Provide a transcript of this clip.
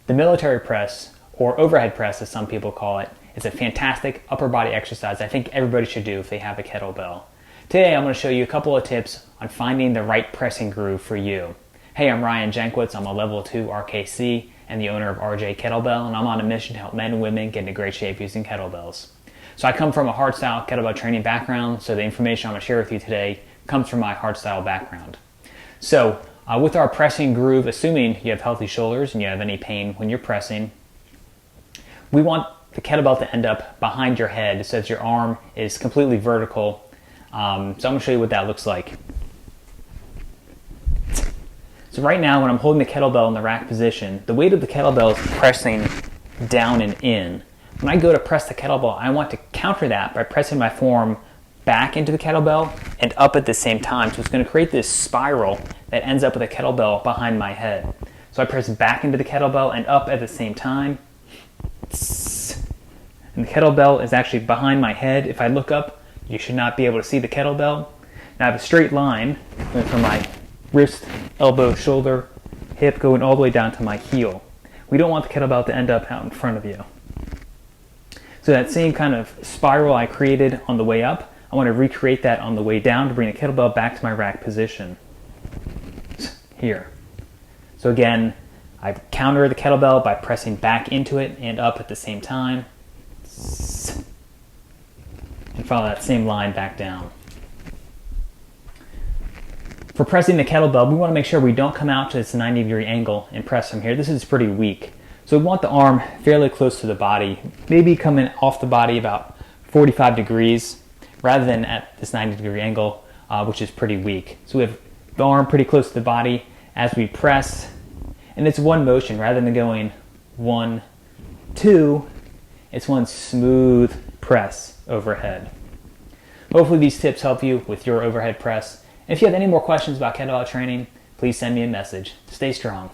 The military press, or overhead press as some people call it, is a fantastic upper body exercise I think everybody should do if they have a kettlebell. Today I'm going to show you a couple of tips on finding the right pressing groove for you. Hey, I'm Ryan Jankwitz. I'm a level 2 RKC and the owner of RJ Kettlebell, and I'm on a mission to help men and women get into great shape using kettlebells. So I come from a hardstyle kettlebell training background, so the information I'm going to share with you today comes from my hardstyle background. So with our pressing groove, assuming you have healthy shoulders and you have any pain when you're pressing, we want the kettlebell to end up behind your head so that your arm is completely vertical. So I'm going to show you what that looks like. So right now when I'm holding the kettlebell in the rack position, the weight of the kettlebell is pressing down and in. When I go to press the kettlebell, I want to counter that by pressing my forearm back into the kettlebell and up at the same time. So it's going to create this spiral that ends up with a kettlebell behind my head. So I press back into the kettlebell and up at the same time. And the kettlebell is actually behind my head. If I look up, you should not be able to see the kettlebell. Now I have a straight line going from my wrist, elbow, shoulder, hip, going all the way down to my heel. We don't want the kettlebell to end up out in front of you. So that same kind of spiral I created on the way up, I want to recreate that on the way down to bring the kettlebell back to my rack position. Here. So again, I counter the kettlebell by pressing back into it and up at the same time. And follow that same line back down. For pressing the kettlebell, we want to make sure we don't come out to this 90-degree angle and press from here. This is pretty weak. So we want the arm fairly close to the body, maybe coming off the body about 45 degrees rather than at this 90-degree angle, which is pretty weak. So we have the arm pretty close to the body as we press, and it's one motion rather than going 1, 2, it's one smooth press overhead. Hopefully these tips help you with your overhead press. If you have any more questions about kettlebell training, please send me a message. Stay strong.